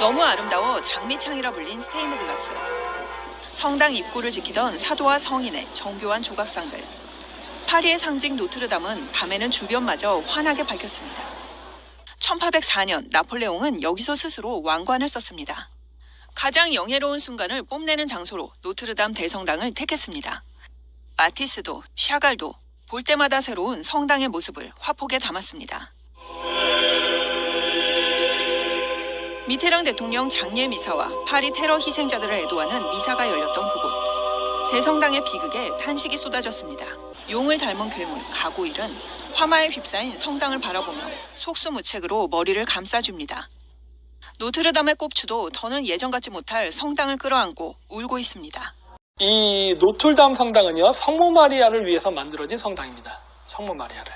너무 아름다워 장미창이라 불린 스테인드글라스. 성당 입구를 지키던 사도와 성인의 정교한 조각상들. 파리의 상징 노트르담은 밤에는 주변마저 환하게 밝혔습니다. 1804년 나폴레옹은 여기서 스스로 왕관을 썼습니다. 가장 영예로운 순간을 뽐내는 장소로 노트르담 대성당을 택했습니다. 마티스도 샤갈도 볼 때마다 새로운 성당의 모습을 화폭에 담았습니다. 미테랑 대통령 장례 미사와 파리 테러 희생자들을 애도하는 미사가 열렸던 그곳. 대성당의 비극에 탄식이 쏟아졌습니다. 용을 닮은 괴물 가고일은 화마에 휩싸인 성당을 바라보며 속수무책으로 머리를 감싸줍니다. 노트르담의 꼽추도 더는 예전 같지 못할 성당을 끌어안고 울고 있습니다. 이 노트르담 성당은요, 성모 마리아를 위해서 만들어진 성당입니다. 성모 마리아를.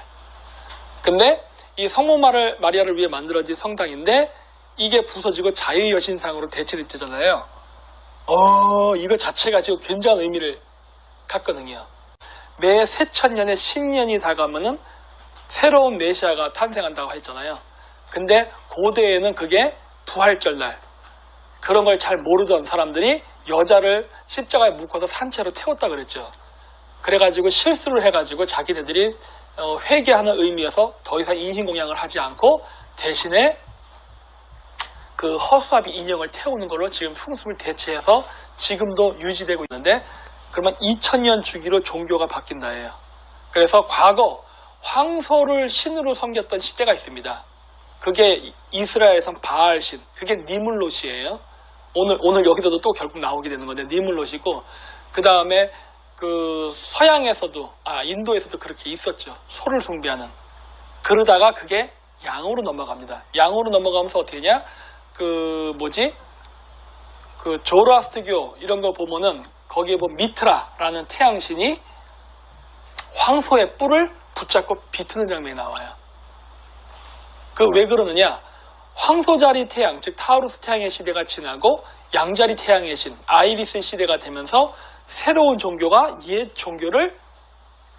근데 이 성모 마리아를 위해 만들어진 성당인데 이게 부서지고 자유의 여신상으로 대체됐잖아요. 이거 자체가 지금 굉장한 의미를 갖거든요. 매 새천년에 신년이 다가오면은 새로운 메시아가 탄생한다고 했잖아요. 근데 고대에는 그게 부활절날, 그런 걸 잘 모르던 사람들이 여자를 십자가에 묶어서 산채로 태웠다 그랬죠. 그래가지고 실수를 해가지고 자기네들이 회개하는 의미에서 더 이상 인신공양을 하지 않고 대신에 그 허수아비 인형을 태우는 걸로 지금 풍습을 대체해서 지금도 유지되고 있는데, 그러면 2000년 주기로 종교가 바뀐다예요. 그래서 과거 황소를 신으로 섬겼던 시대가 있습니다. 그게 이스라엘에선 바알신, 그게 니물롯이에요. 오늘 여기서도 또 결국 나오게 되는 건데 니물롯이고, 그 다음에 그 서양에서도 인도에서도 그렇게 있었죠. 소를 숭배하는. 그러다가 그게 양으로 넘어갑니다. 양으로 넘어가면서 어떻게 되냐? 그 조로아스트교 이런 거 보면은 거기에 미트라라는 태양신이 황소의 뿔을 붙잡고 비트는 장면이 나와요. 왜 그러느냐? 황소자리 태양, 즉 타우루스 태양의 시대가 지나고 양자리 태양의 신 아이리스 시대가 되면서 새로운 종교가 옛 종교를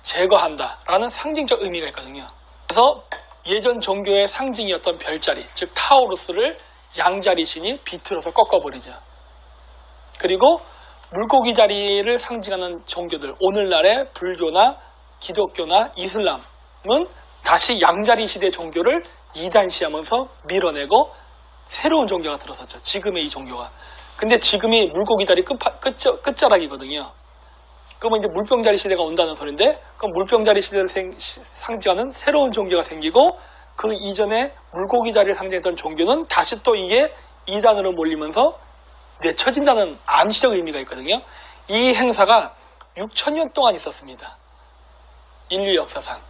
제거한다라는 상징적 의미가 있거든요. 그래서 예전 종교의 상징이었던 별자리, 즉 타우루스를 양자리 신이 비틀어서 꺾어버리죠. 그리고 물고기 자리를 상징하는 종교들, 오늘날의 불교나 기독교나 이슬람은 다시 양자리 시대 종교를 이단시하면서 밀어내고 새로운 종교가 들어섰죠. 지금의 이 종교가. 근데 지금이 물고기 자리 끝자락이거든요. 그러면 이제 물병자리 시대가 온다는 소리인데, 그럼 물병자리 시대를 상징하는 새로운 종교가 생기고, 그 이전에 물고기 자리를 상징했던 종교는 다시 또 이게 이단으로 몰리면서 내쳐진다는 암시적 의미가 있거든요. 이 행사가 6000년 동안 있었습니다. 인류 역사상.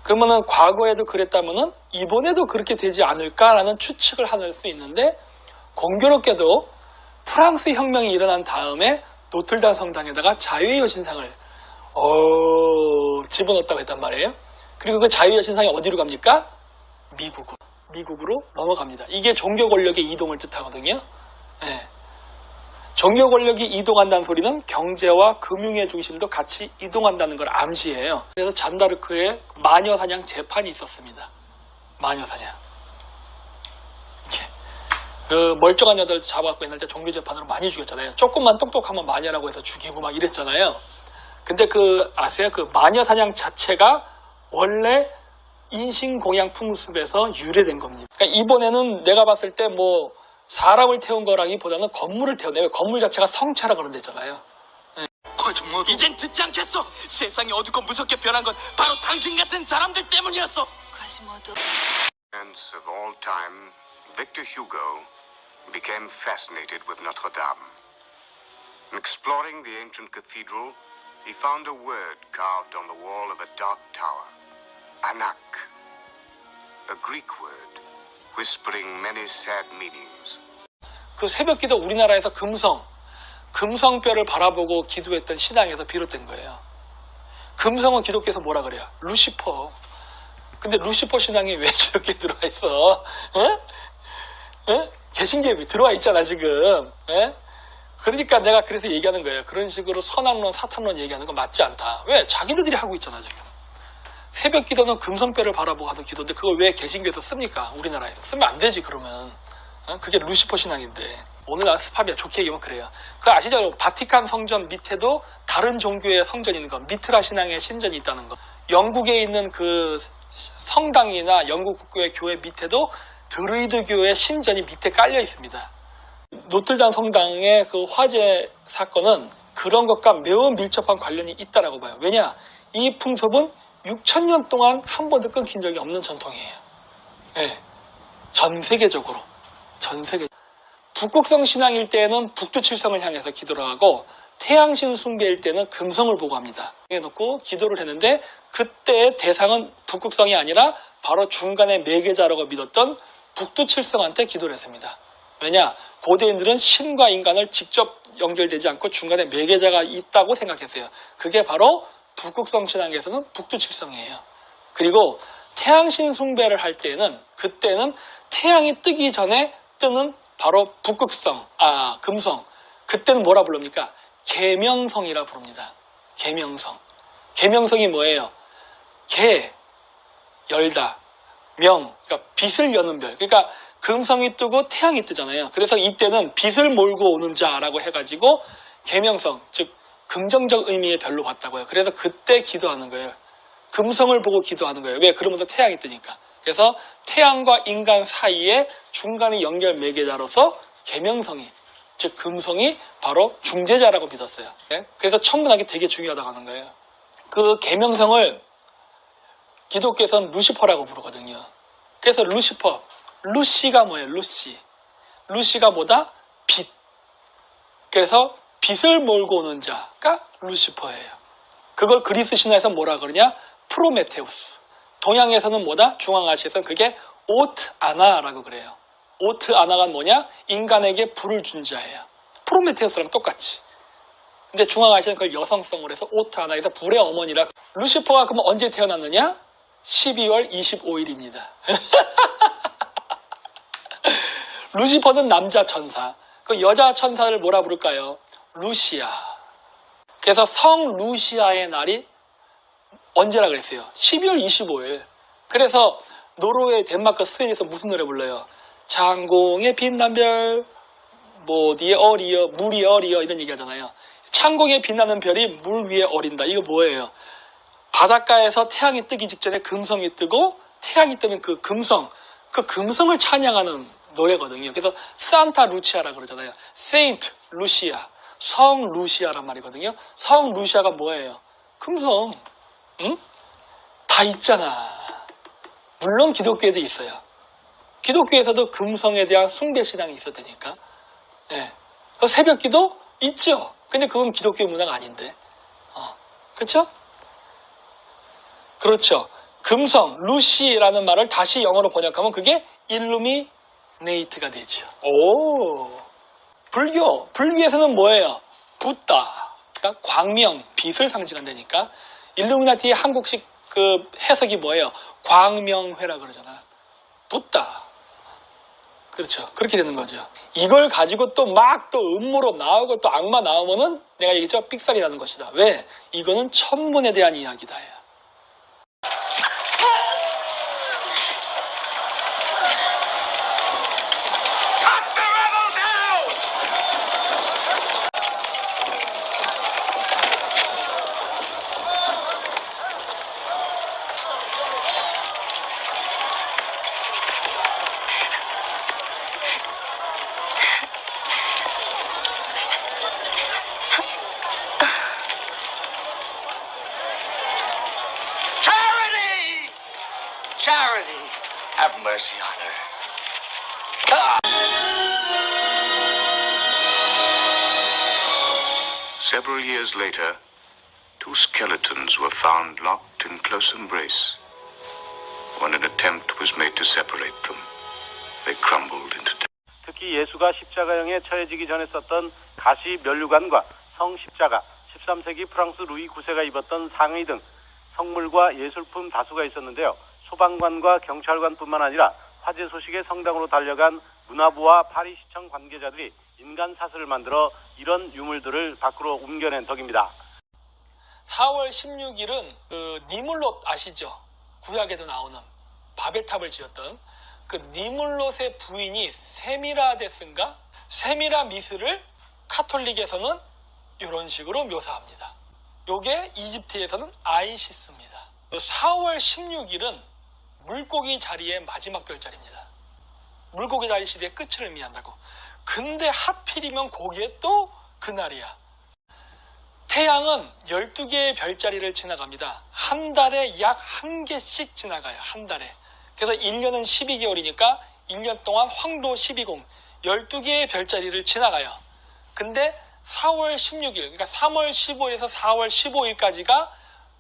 그러면은 과거에도 그랬다면은 이번에도 그렇게 되지 않을까라는 추측을 할 수 있는데, 공교롭게도 프랑스 혁명이 일어난 다음에 노틀담 성당에다가 자유의 여신상을 집어넣었다고 했단 말이에요. 그리고 그 자유의 여신상이 어디로 갑니까? 미국으로 넘어갑니다. 이게 종교 권력의 이동을 뜻하거든요. 네. 종교 권력이 이동한다는 소리는 경제와 금융의 중심도 같이 이동한다는 걸 암시해요. 그래서 잔다르크의 마녀사냥 재판이 있었습니다. 마녀사냥. 이렇게. 그 멀쩡한 여자들 잡아갖고 옛날 때 종교 재판으로 많이 죽였잖아요. 조금만 똑똑하면 마녀라고 해서 죽이고 막 이랬잖아요. 근데 아세요? 그 마녀사냥 자체가 원래 인신공양 풍습에서 유래된 겁니다. 그러니까 이번에는 내가 봤을 때 사람을 태운 거라기보다는 건물을 태우네요. 건물 자체가 성차라 그런 데잖아요. 네. 이젠 듣지 않겠어. 세상이 어둡고 무섭게 변한 건 바로 당신 같은 사람들 때문이었어. Of all time, Victor Hugo became fascinated with Notre Dame. Exploring the ancient cathedral, he found a word carved on the wall of a dark tower. Anak. A Greek word, whispering many sad meanings. 그 새벽기도 우리나라에서 금성뼈를 바라보고 기도했던 신앙에서 비롯된 거예요. 금성은 기독교에서 뭐라 그래요? 루시퍼. 근데 루시퍼 신앙이 왜 기독교에 들어와 있어? 개신교에 들어와 있잖아 지금. 그러니까 내가 그래서 얘기하는 거예요. 그런 식으로 선악론, 사탄론 얘기하는 건 맞지 않다. 왜? 자기들이 하고 있잖아 지금. 새벽 기도는 금성뼈를 바라보고 하는 기도인데 그걸 왜 개신교에서 씁니까? 우리나라에서 쓰면 안 되지 그러면. 그게 루시퍼 신앙인데 오늘날 스파비아 좋게 얘기하면 그래요. 그 아시죠? 바티칸 성전 밑에도 다른 종교의 성전이 있는 거, 미트라 신앙의 신전이 있다는 거. 영국에 있는 그 성당이나 영국 국교의 교회 밑에도 드루이드교의 신전이 밑에 깔려 있습니다. 노트르담 성당의 그 화재 사건은 그런 것과 매우 밀접한 관련이 있다라고 봐요. 왜냐? 이 풍습은 6,000년 동안 한 번도 끊긴 적이 없는 전통이에요. 네. 전 세계적으로. 북극성 신앙일 때는 북두칠성을 향해서 기도를 하고 태양신 숭배일 때는 금성을 보고 합니다. 해놓고 기도를 했는데 그때의 대상은 북극성이 아니라 바로 중간에 매개자라고 믿었던 북두칠성한테 기도를 했습니다. 왜냐? 고대인들은 신과 인간을 직접 연결되지 않고 중간에 매개자가 있다고 생각했어요. 그게 바로 북극성 신앙에서는 북두칠성이에요. 그리고 태양신 숭배를 할 때는 그때는 태양이 뜨기 전에 뜨는 바로 북극성, 금성. 그때는 뭐라 부릅니까? 계명성이라 부릅니다. 계명성. 계명성이 뭐예요? 열다. 그러니까 빛을 여는 별. 그러니까 금성이 뜨고 태양이 뜨잖아요. 그래서 이때는 빛을 몰고 오는 자라고 해가지고 계명성, 즉 긍정적 의미의 별로 봤다고요. 그래서 그때 기도하는 거예요. 금성을 보고 기도하는 거예요. 왜? 그러면서 태양이 뜨니까. 그래서 태양과 인간 사이에 중간에 연결 매개자로서 계명성이, 즉 금성이 바로 중재자라고 믿었어요. 네? 그래서 천문학이 되게 중요하다고 하는 거예요. 그 계명성을 기독교에서는 루시퍼라고 부르거든요. 그래서 루시가 뭐예요? 루시가 뭐다? 빛. 그래서 빛을 몰고 오는 자가 루시퍼예요. 그걸 그리스 신화에서 뭐라 그러냐? 프로메테우스. 동양에서는 뭐다? 중앙아시아에서는 그게 오트아나라고 그래요. 오트아나가 뭐냐? 인간에게 불을 준 자예요. 프로메테우스랑 똑같이. 근데 중앙아시아는 그걸 여성성으로 해서 오트아나에서 불의 어머니라. 루시퍼가 그럼 언제 태어났느냐? 12월 25일입니다. 루시퍼는 남자 천사. 그 여자 천사를 뭐라 부를까요? 루시아. 그래서 성 루시아의 날이 언제라 그랬어요? 12월 25일. 그래서 노르웨이, 덴마크, 스웨덴에서 무슨 노래 불러요? 창공의 빛난 별, 어디에 어리여, 물이 어리여 이런 얘기 하잖아요. 창공에 빛나는 별이 물 위에 어린다. 이거 뭐예요? 바닷가에서 태양이 뜨기 직전에 금성이 뜨고 태양이 뜨는 그 금성, 그 금성을 찬양하는 노래거든요. 그래서 산타 루치아라 그러잖아요. 세인트 루시아, 성 루시아란 말이거든요. 성 루시아가 뭐예요? 금성. 응? 다 있잖아. 물론 기독교에도 있어요. 기독교에서도 금성에 대한 숭배신앙이 있었다니까. 네. 새벽기도 있죠. 근데 그건 기독교 문화가 아닌데. 그렇죠? 그렇죠. 금성, 루시라는 말을 다시 영어로 번역하면 그게 일루미네이트가 되죠. 오. 불교에서는 뭐예요? 붓다. 그러니까 광명, 빛을 상징한다니까. 일루미나티의 한국식 그 해석이 뭐예요? 광명회라 그러잖아. 붓다. 그렇죠. 그렇게 되는 거죠. 이걸 가지고 또 막 또 음모로 나오고 또 악마 나오면은 내가 얘기했죠. 삑살이 나는 것이다. 왜? 이거는 천문에 대한 이야기다. Charity, have mercy on her. Several years later, two skeletons were found locked in close embrace. When an attempt was made to separate them, they crumbled into death. 특히 예수가 십자가형에 처해지기 전에 썼던 가시 면류관과 성십자가, 13세기 프랑스 루이 9세가 입었던 상의 등 성물과 예술품 다수가 있었는데요. 소방관과 경찰관뿐만 아니라 화재 소식에 성당으로 달려간 문화부와 파리시청 관계자들이 인간 사슬을 만들어 이런 유물들을 밖으로 옮겨낸 덕입니다. 4월 16일은 그 니물롯 아시죠? 구약에도 나오는 바벨탑을 지었던 그 니물롯의 부인이 세미라데스인가? 세미라미스를 카톨릭에서는 이런 식으로 묘사합니다. 요게 이집트에서는 아이시스입니다. 4월 16일은 물고기 자리의 마지막 별자리입니다. 물고기 자리 시대의 끝을 의미한다고. 근데 하필이면 거기에 또 그날이야. 태양은 12개의 별자리를 지나갑니다. 한 달에 약 1개씩 지나가요. 한 달에. 그래서 1년은 12개월이니까 1년 동안 황도 12궁 12개의 별자리를 지나가요. 근데 4월 16일, 그러니까 3월 15일에서 4월 15일까지가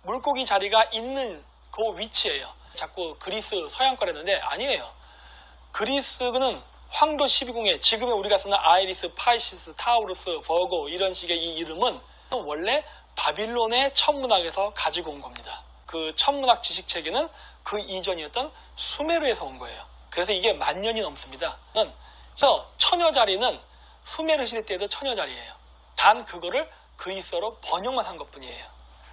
물고기 자리가 있는 그 위치예요. 자꾸 그리스 서양거랬는데 아니에요. 그리스는 황도 12궁에 지금의 우리가 쓰는 아이리스, 파이시스, 타우루스, 버고 이런 식의 이 이름은 원래 바빌론의 천문학에서 가지고 온 겁니다. 그 천문학 지식체계는 그 이전이었던 수메르에서 온 거예요. 그래서 이게 10,000년이 넘습니다. 그래서 처녀자리는 수메르 시대 때도 처녀자리예요. 단 그거를 그리스어로 번역만 한 것뿐이에요.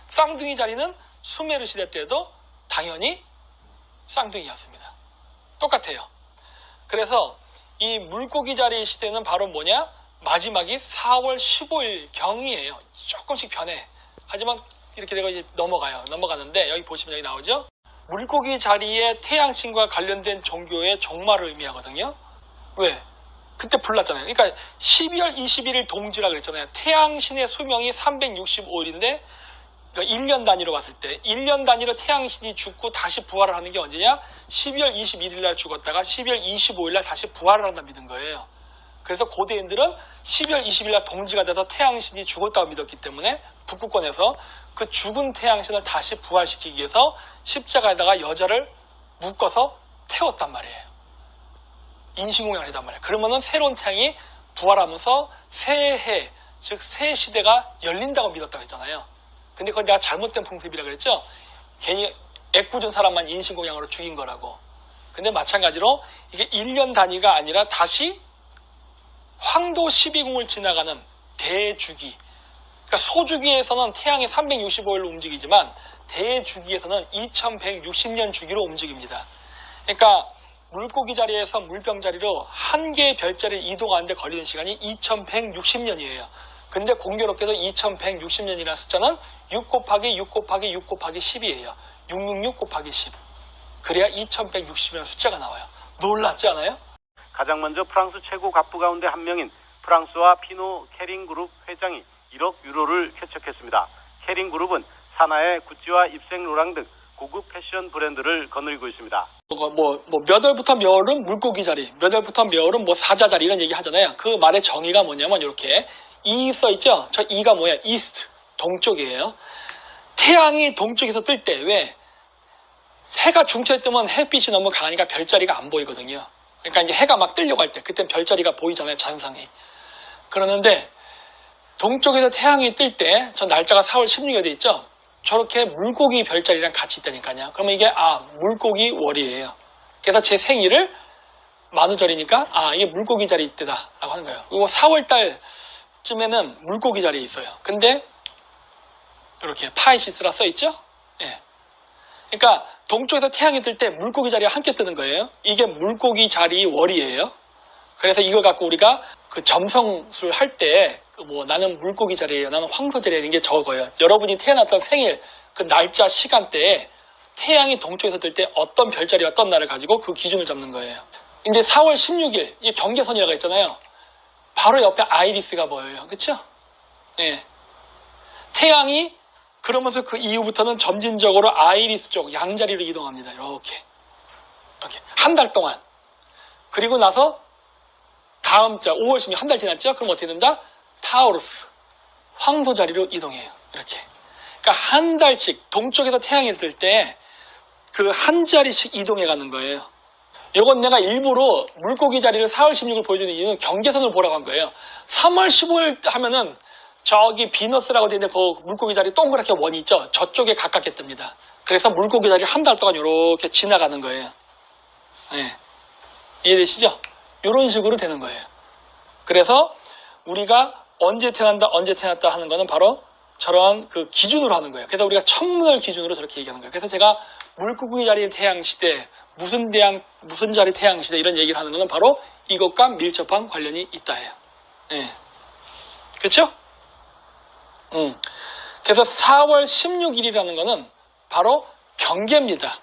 쌍둥이 자리는 수메르 시대 때도 당연히 쌍둥이였습니다. 똑같아요. 그래서 이 물고기 자리 시대는 바로 뭐냐? 마지막이 4월 15일 경이에요. 조금씩 변해. 하지만 이렇게 되고 이제 넘어가는데 여기 보시면 여기 나오죠? 물고기 자리에 태양신과 관련된 종교의 종말을 의미하거든요. 왜? 그때 불났잖아요. 그러니까 12월 21일 동지라 그랬잖아요. 태양신의 수명이 365일인데 그러니까 1년 단위로 봤을 때 1년 단위로 태양신이 죽고 다시 부활을 하는 게 언제냐? 12월 21일 날 죽었다가 12월 25일 날 다시 부활을 한다 믿은 거예요. 그래서 고대인들은 12월 20일 날 동지가 돼서 태양신이 죽었다고 믿었기 때문에 북극권에서 그 죽은 태양신을 다시 부활시키기 위해서 십자가에다가 여자를 묶어서 태웠단 말이에요. 인신공양을 했단 말이에요. 그러면은 새로운 태양이 부활하면서 새해, 즉 새 시대가 열린다고 믿었다고 했잖아요. 근데 그건 내가 잘못된 풍습이라 그랬죠. 괜히 애꿎은 사람만 인신공양으로 죽인 거라고. 근데 마찬가지로 이게 1년 단위가 아니라 다시 황도 12궁을 지나가는 대주기. 그러니까 소주기에서는 태양이 365일로 움직이지만 대주기에서는 2160년 주기로 움직입니다. 그러니까 물고기 자리에서 물병 자리로 한 개의 별자리를 이동하는데 걸리는 시간이 2160년이에요. 근데 공교롭게도 2160년이라는 숫자는 6 곱하기 6 곱하기 6 곱하기 10이에요. 666 곱하기 10. 그래야 2160년 숫자가 나와요. 놀랍지 않아요? 가장 먼저 프랑스 최고 갑부 가운데 한 명인 프랑스와 피노 캐링 그룹 회장이 1억 유로를 쾌척했습니다. 캐링 그룹은 산하의 구찌와 입생 로랑 등 고급 패션 브랜드를 거느리고 있습니다. 몇 월부터 몇 월은 물고기 자리, 몇 월부터 몇 월은 뭐 사자 자리 이런 얘기 하잖아요. 그 말의 정의가 뭐냐면 이렇게 이 써있죠? 저 이가 뭐야? 이스트, 동쪽이에요. 태양이 동쪽에서 뜰 때 왜? 해가 중천에 뜨면 햇빛이 너무 강하니까 별자리가 안 보이거든요. 그러니까 이제 해가 막 뜨려고 할 때 그땐 별자리가 보이잖아요. 잔상이. 그러는데 동쪽에서 태양이 뜰 때 저 날짜가 4월 16일에 돼 있죠? 저렇게 물고기 별자리랑 같이 있다니까요. 그러면 이게 물고기 월이에요. 그래서 제 생일을 만우절이니까 이게 물고기 자리 이때다 라고 하는 거예요. 그리고 4월 달쯤에는 물고기 자리에 있어요. 근데 이렇게 파이시스라 써있죠? 예. 그러니까 동쪽에서 태양이 뜰 때 물고기 자리가 함께 뜨는 거예요. 이게 물고기 자리 월이에요. 그래서 이걸 갖고 우리가 그 점성술 할 때 나는 물고기 자리예요, 나는 황소 자리예요, 이게 적어요. 여러분이 태어났던 생일 그 날짜 시간대에 태양이 동쪽에서 뜰 때 어떤 별자리 어떤 날을 가지고 그 기준을 잡는 거예요. 이제 4월 16일 이 경계선이라고 했잖아요. 바로 옆에 아이리스가 보여요. 그렇죠? 예. 태양이 그러면서 그 이후부터는 점진적으로 아이리스 쪽 양자리로 이동합니다. 이렇게 한 달 동안. 그리고 나서 다음 달 5월 16일 한 달 지났죠? 그럼 어떻게 된다? 타우루스 황소 자리로 이동해요. 이렇게. 그러니까 한 달씩 동쪽에서 태양이 뜰 때 그 한 자리씩 이동해 가는 거예요. 이건 내가 일부러 물고기 자리를 4월 16일 보여주는 이유는 경계선을 보라고 한 거예요. 3월 15일 하면은 저기 비너스라고 되어 있는 그 물고기 자리 동그랗게 원이 있죠? 저쪽에 가깝게 뜹니다. 그래서 물고기 자리 한 달 동안 이렇게 지나가는 거예요. 네. 이해되시죠? 이런 식으로 되는 거예요. 그래서 우리가 언제 태어났다 하는 거는 바로 저런 그 기준으로 하는 거예요. 그래서 우리가 천문을 기준으로 저렇게 얘기하는 거예요. 그래서 제가 물고기 자리 태양시대, 무슨 자리 태양시대 이런 얘기를 하는 거는 바로 이것과 밀접한 관련이 있다 해요. 예. 그렇죠? 그래서 4월 16일이라는 거는 바로 경계입니다.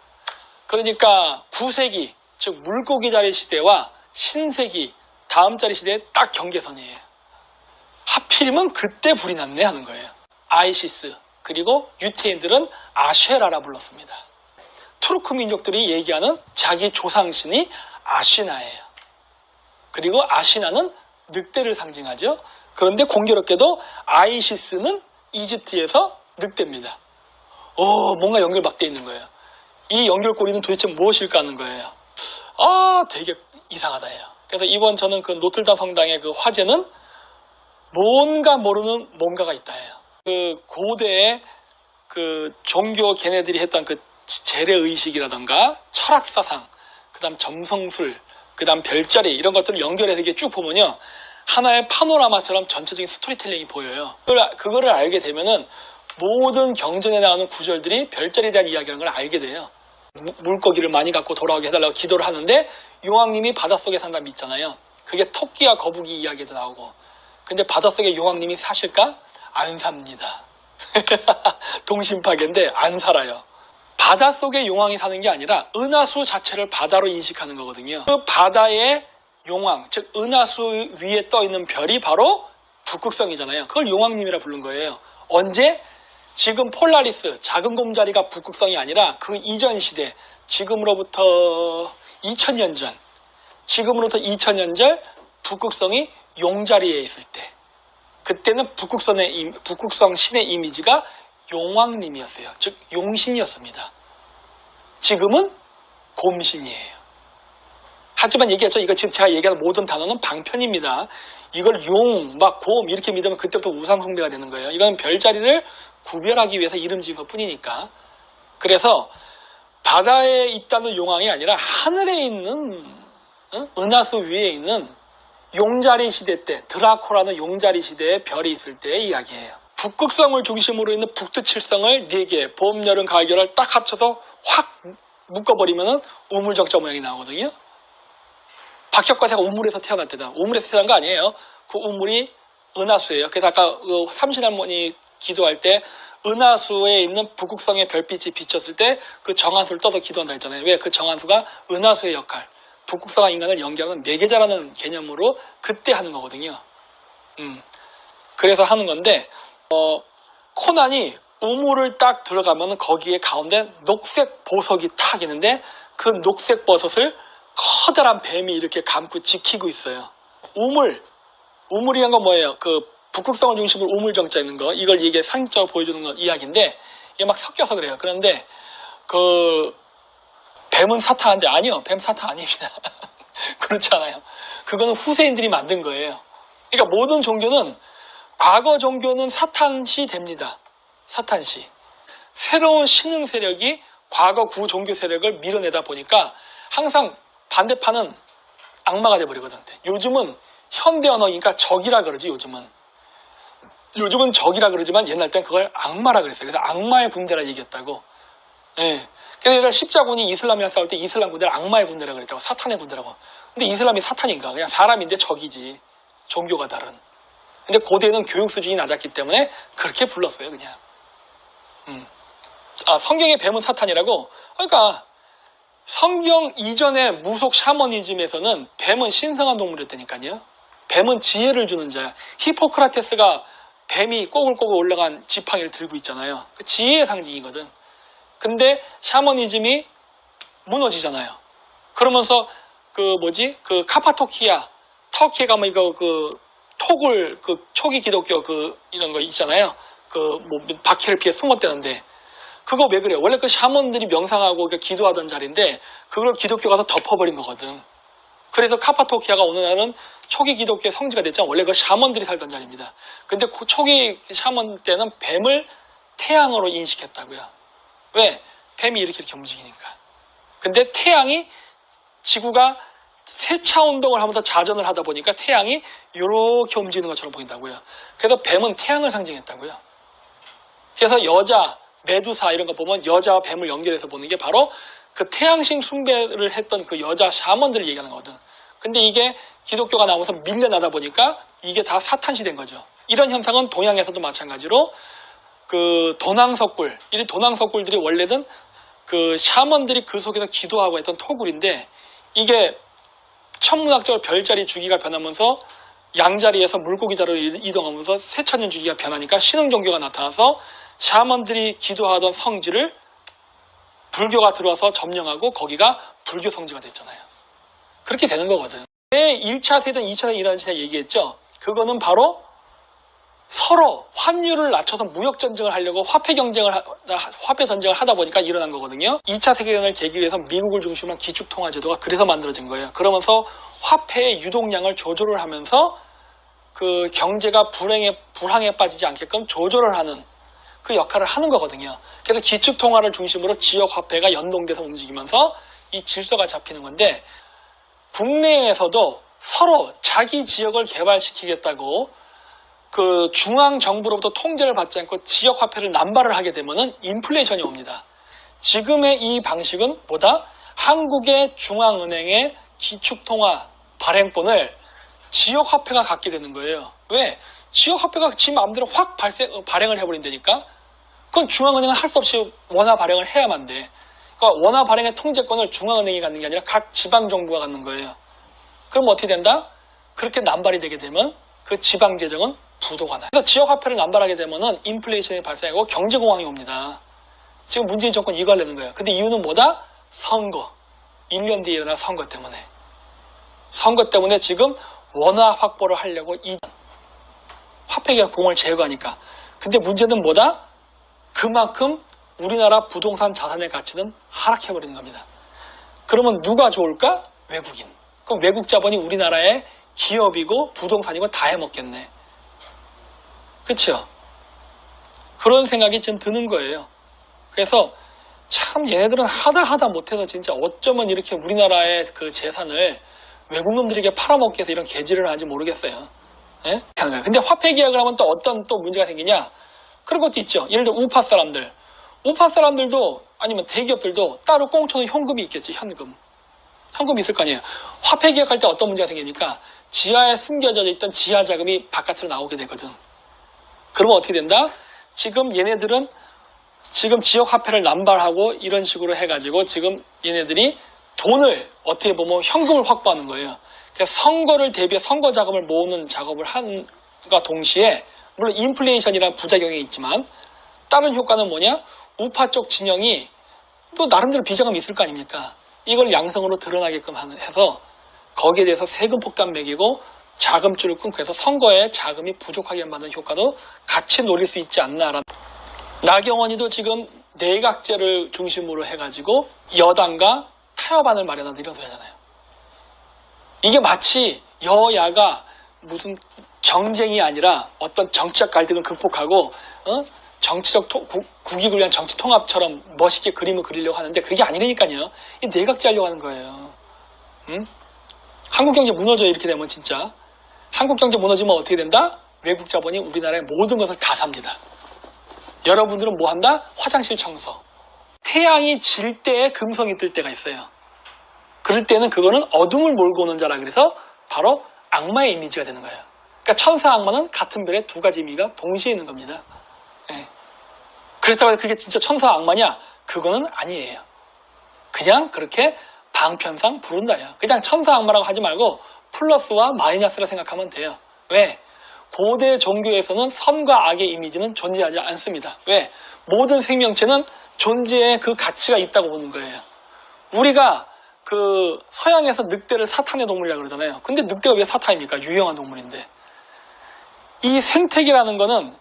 그러니까 9세기, 즉 물고기 자리 시대와 신세기, 다음 자리 시대의 딱 경계선이에요. 하필이면 그때 불이 났네 하는 거예요. 아이시스, 그리고 유태인들은 아쉐라라 불렀습니다. 투르크 민족들이 얘기하는 자기 조상신이 아시나예요. 그리고 아시나는 늑대를 상징하죠. 그런데 공교롭게도 아이시스는 이집트에서 늑대입니다. 뭔가 연결박돼 있는 거예요. 이 연결고리는 도대체 무엇일까 하는 거예요. 되게 이상하다 해요. 그래서 이번 저는 그 노틀담 성당의 그 화제는 뭔가 모르는 뭔가가 있다 해요. 그 고대의 그 종교 걔네들이 했던 그 재래의식이라던가 철학사상, 그 다음 점성술, 그 다음 별자리 이런 것들을 연결해서 이렇게 쭉 보면요. 하나의 파노라마처럼 전체적인 스토리텔링이 보여요. 그거를 알게 되면은 모든 경전에 나오는 구절들이 별자리에 대한 이야기라는 걸 알게 돼요. 물고기를 많이 갖고 돌아오게 해달라고 기도를 하는데 용왕님이 바닷속에 산다 믿잖아요. 그게 토끼와 거북이 이야기도 나오고. 근데 바닷속에 용왕님이 사실까? 안 삽니다. 동심파괴인데 안 살아요. 바닷속에 용왕이 사는 게 아니라 은하수 자체를 바다로 인식하는 거거든요. 그 바다의 용왕, 즉 은하수 위에 떠 있는 별이 바로 북극성이잖아요. 그걸 용왕님이라 부른 거예요. 언제? 지금 폴라리스, 작은 곰자리가 북극성이 아니라 그 이전 시대, 지금으로부터 2000년 전, 지금으로부터 2000년 전 북극성이 용자리에 있을 때, 그때는 북극성 신의 이미지가 용왕님이었어요. 즉 용신이었습니다. 지금은 곰신이에요. 하지만 얘기했죠. 이거 지금 제가 얘기하는 모든 단어는 방편입니다. 이걸 용, 막 곰 이렇게 믿으면 그때부터 우상숭배가 되는 거예요. 이건 별자리를 구별하기 위해서 이름 지은 것 뿐이니까. 그래서 바다에 있다는 용왕이 아니라 하늘에 있는 은하수 위에 있는 용자리 시대 때, 드라코라는 용자리 시대에 별이 있을 때의 이야기예요. 북극성을 중심으로 있는 북두칠성을 4개, 봄, 여름, 가을, 겨울 딱 합쳐서 확 묶어버리면 우물정자 모양이 나오거든요. 박혁과세가 우물에서 태어났대다. 우물에서 태어난 거 아니에요. 그 우물이 은하수예요. 그래서 아까 삼신할머니 기도할 때 은하수에 있는 북극성의 별빛이 비쳤을 때 그 정한수를 떠서 기도한다 했잖아요. 왜? 그 정한수가 은하수의 역할, 북극성과 인간을 연결하는 매개자라는 개념으로 그때 하는 거거든요. 그래서 하는 건데 코난이 우물을 딱 들어가면 거기에 가운데 녹색 보석이 탁 있는데 그 녹색 버섯을 커다란 뱀이 이렇게 감고 지키고 있어요. 우물이란 건 뭐예요? 그 북극성을 중심으로 우물정자 있는 거, 이걸 이게 상징적으로 보여주는 거 이야기인데 이게 막 섞여서 그래요. 그런데 그 뱀은 사탄인데 아니요, 뱀 사탄 아닙니다. 그렇지 않아요. 그거는 후세인들이 만든 거예요. 그러니까 모든 종교는 과거 종교는 사탄시 됩니다. 사탄시. 새로운 신흥 세력이 과거 구 종교 세력을 밀어내다 보니까 항상 반대파는 악마가 돼버리거든. 요즘은 현대 언어니까 적이라 그러지. 요즘은 적이라 그러지만 옛날 땐 그걸 악마라 그랬어요. 그래서 악마의 군대라 얘기했다고. 예. 그래서 십자군이 이슬람이랑 싸울 때 이슬람 군대를 악마의 군대라 그랬다고. 사탄의 군대라고. 근데 이슬람이 사탄인가? 그냥 사람인데 적이지. 종교가 다른. 근데 고대는 교육 수준이 낮았기 때문에 그렇게 불렀어요, 그냥. 성경의 뱀은 사탄이라고? 그러니까 성경 이전의 무속 샤머니즘에서는 뱀은 신성한 동물이었다니까요. 뱀은 지혜를 주는 자야. 히포크라테스가 뱀이 꼬글꼬글 올라간 지팡이를 들고 있잖아요. 그 지혜의 상징이거든. 근데 샤머니즘이 무너지잖아요. 그러면서 그 카파토키아, 터키에 가면 이거 톡을 초기 기독교 이런 거 있잖아요. 바퀴를 피해 숨었대는데 그거 왜 그래요? 원래 그 샤먼들이 명상하고 기도하던 자리인데 그걸 기독교가 더 덮어버린 거거든. 그래서 카파토키아가 어느 날은 초기 기독교의 성지가 됐잖아. 원래 그 샤먼들이 살던 자리입니다. 근데 그 초기 샤먼 때는 뱀을 태양으로 인식했다고요. 왜? 뱀이 이렇게 움직이니까. 근데 태양이 지구가 세차 운동을 하면서 자전을 하다 보니까 태양이 이렇게 움직이는 것처럼 보인다고요. 그래서 뱀은 태양을 상징했다고요. 그래서 여자, 메두사 이런 거 보면 여자와 뱀을 연결해서 보는 게 바로 그 태양신 숭배를 했던 그 여자 샤먼들을 얘기하는 거거든. 근데 이게 기독교가 나오면서 밀려나다 보니까 이게 다 사탄시 된 거죠. 이런 현상은 동양에서도 마찬가지로 그 도낭석굴, 이 도낭석굴들이 원래는 그 샤먼들이 그 속에서 기도하고 했던 토굴인데 이게 천문학적으로 별자리 주기가 변하면서 양자리에서 물고기 자리로 이동하면서 새천년 주기가 변하니까 신흥 종교가 나타나서 샤먼들이 기도하던 성지를 불교가 들어와서 점령하고 거기가 불교 성지가 됐잖아요. 그렇게 되는 거거든. 왜 1차 세대든 2차 세대 일어난 제가 얘기했죠. 그거는 바로 서로 환율을 낮춰서 무역 전쟁을 하려고 화폐 전쟁을 하다 보니까 일어난 거거든요. 2차 세계대전을 계기로 해서 미국을 중심으로 한 기축통화 제도가 그래서 만들어진 거예요. 그러면서 화폐의 유동량을 조절을 하면서 그 경제가 불황에 빠지지 않게끔 조절을 하는 그 역할을 하는 거거든요. 그래서 기축통화를 중심으로 지역 화폐가 연동돼서 움직이면서 이 질서가 잡히는 건데 국내에서도 서로 자기 지역을 개발시키겠다고 그 중앙정부로부터 통제를 받지 않고 지역 화폐를 남발을 하게 되면은 인플레이션이 옵니다. 지금의 이 방식은 뭐다? 한국의 중앙은행의 기축통화 발행본을 지역 화폐가 갖게 되는 거예요. 왜? 지역 화폐가 지 마음대로 확 발행을 해버린다니까? 그건 중앙은행은 할 수 없이 원화 발행을 해야만 돼. 그러니까 원화 발행의 통제권을 중앙은행이 갖는 게 아니라 각 지방정부가 갖는 거예요. 그럼 어떻게 된다? 그렇게 남발이 되게 되면 그 지방재정은 부도가 나요. 그래서 지역화폐를 남발하게 되면은 인플레이션이 발생하고 경제공황이 옵니다. 지금 문재인 정권 이거 하려는 거예요. 근데 이유는 뭐다? 선거. 1년 뒤에 일어날 선거 때문에. 선거 때문에 지금 원화 확보를 하려고 이 화폐계가 공을 제거하니까. 근데 문제는 뭐다? 그만큼 우리나라 부동산 자산의 가치는 하락해버리는 겁니다. 그러면 누가 좋을까? 외국인. 그럼 외국 자본이 우리나라의 기업이고 부동산이고 다 해먹겠네. 그렇죠? 그런 생각이 지금 드는 거예요. 그래서 참 얘네들은 하다 못해서 진짜 어쩌면 이렇게 우리나라의 그 재산을 외국 놈들에게 팔아먹기 위해서 이런 개질을 하는지 모르겠어요. 예? 근데 화폐 계약을 하면 또 어떤 또 문제가 생기냐? 그런 것도 있죠. 예를 들어 우파 사람들. 우파 사람들도 아니면 대기업들도 따로 꽁쳐놓은 현금이 있겠지. 현금이 있을 거 아니에요. 화폐 계약할 때 어떤 문제가 생깁니까? 지하에 숨겨져 있던 지하 자금이 바깥으로 나오게 되거든. 그러면 어떻게 된다? 지금 얘네들은 지금 지역 화폐를 남발하고 이런 식으로 해가지고 지금 얘네들이 돈을 어떻게 보면 현금을 확보하는 거예요. 그래서 선거를 대비해 선거 자금을 모으는 작업을 한과 동시에 물론 인플레이션이라는 부작용이 있지만 다른 효과는 뭐냐? 우파 쪽 진영이 또 나름대로 비자금이 있을 거 아닙니까? 이걸 양성으로 드러나게끔 해서 거기에 대해서 세금 폭탄 매기고 자금줄을 끊고 해서 선거에 자금이 부족하게 만드는 효과도 같이 노릴 수 있지 않나라는. 나경원이도 지금 내각제를 중심으로 해가지고 여당과 타협안을 마련한다 이런 소리 하잖아요. 이게 마치 여야가 무슨 경쟁이 아니라 어떤 정치적 갈등을 극복하고 정치적 국익을 위한 정치 통합처럼 멋있게 그림을 그리려고 하는데 그게 아니라니까요. 이 내각제 하려고 하는 거예요. 한국 경제 무너져요. 이렇게 되면 진짜. 한국 경제 무너지면 어떻게 된다? 외국 자본이 우리나라의 모든 것을 다 삽니다. 여러분들은 뭐 한다? 화장실 청소. 태양이 질 때에 금성이 뜰 때가 있어요. 그럴 때는 그거는 어둠을 몰고 오는 자라 그래서 바로 악마의 이미지가 되는 거예요. 그러니까 천사 악마는 같은 별에 두 가지 의미가 동시에 있는 겁니다. 네. 그렇다고 해서 그게 진짜 천사 악마냐? 그거는 아니에요. 그냥 그렇게 방편상 부른다요. 그냥 천사 악마라고 하지 말고 플러스와 마이너스라 생각하면 돼요. 왜? 고대 종교에서는 선과 악의 이미지는 존재하지 않습니다. 왜? 모든 생명체는 존재의 그 가치가 있다고 보는 거예요. 우리가 그 서양에서 늑대를 사탄의 동물이라고 그러잖아요. 근데 늑대가 왜 사탄입니까? 유용한 동물인데. 이 생태계라는 거는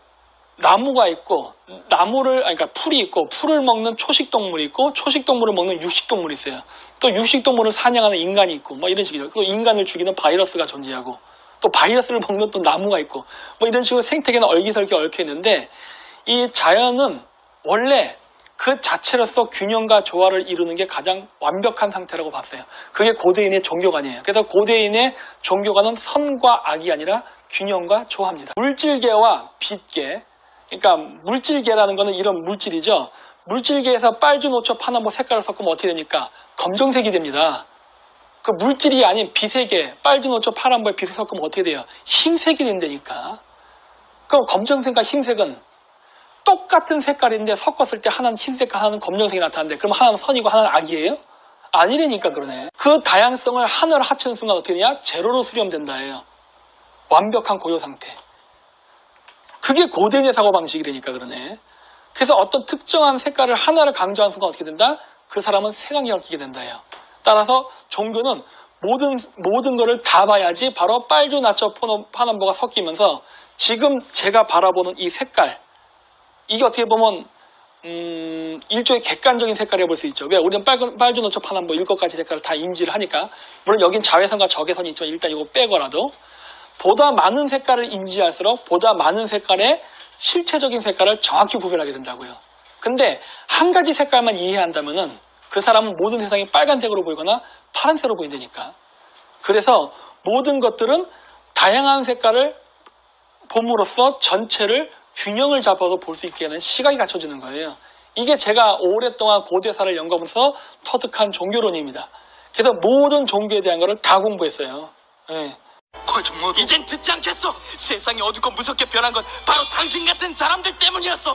나무가 있고 그러니까 풀이 있고 풀을 먹는 초식동물이 있고 초식동물을 먹는 육식동물이 있어요. 또 육식동물을 사냥하는 인간이 있고 뭐 이런 식이죠. 또 인간을 죽이는 바이러스가 존재하고 또 바이러스를 먹는 또 나무가 있고 뭐 이런 식으로 생태계는 얼기설기 얽혀 있는데 이 자연은 원래 그 자체로서 균형과 조화를 이루는 게 가장 완벽한 상태라고 봤어요. 그게 고대인의 종교관이에요. 그래서 고대인의 종교관은 선과 악이 아니라 균형과 조화입니다. 물질계와 빛계, 그러니까 물질계라는 거는 이런 물질이죠. 물질계에서 빨주, 노초, 파남보 색깔을 섞으면 어떻게 됩니까? 검정색이 됩니다. 그 물질이 아닌 비색에 빨주, 노초, 파남보의 빛을 섞으면 어떻게 돼요? 흰색이 된다니까. 그럼 검정색과 흰색은 똑같은 색깔인데 섞었을 때 하나는 흰색과 하나는 검정색이 나타나는데 그럼 하나는 선이고 하나는 악이에요? 아니라니까 그러네. 그 다양성을 하나로 합치는 순간 어떻게 되냐? 제로로 수렴된다 해요. 완벽한 고요 상태. 그게 고대인의 사고방식이라니까 그러네. 그래서 어떤 특정한 색깔을 하나를 강조하는 순간 어떻게 된다? 그 사람은 색안경을 얽히게 된다 해요. 따라서 종교는 모든 거를 다 봐야지 바로 빨주, 나초, 파남보가 섞이면서 지금 제가 바라보는 이 색깔, 이게 어떻게 보면 일종의 객관적인 색깔이라고 볼 수 있죠. 왜? 우리는 빨주, 노초, 파남보 7가지 색깔을 다 인지를 하니까. 물론 여긴 자외선과 적외선이 있지만 일단 이거 빼고라도 보다 많은 색깔을 인지할수록 보다 많은 색깔의 실체적인 색깔을 정확히 구별하게 된다고요. 근데 한 가지 색깔만 이해한다면은 그 사람은 모든 세상이 빨간색으로 보이거나 파란색으로 보인다니까. 그래서 모든 것들은 다양한 색깔을 봄으로써 전체를 균형을 잡아서 볼 수 있게 하는 시각이 갖춰지는 거예요. 이게 제가 오랫동안 고대사를 연구하면서 터득한 종교론입니다. 그래서 모든 종교에 대한 거를 다 공부했어요. 네. 이젠 듣지 않겠어. 세상이 어둡고 무섭게 변한 건 바로 당신 같은 사람들 때문이었어.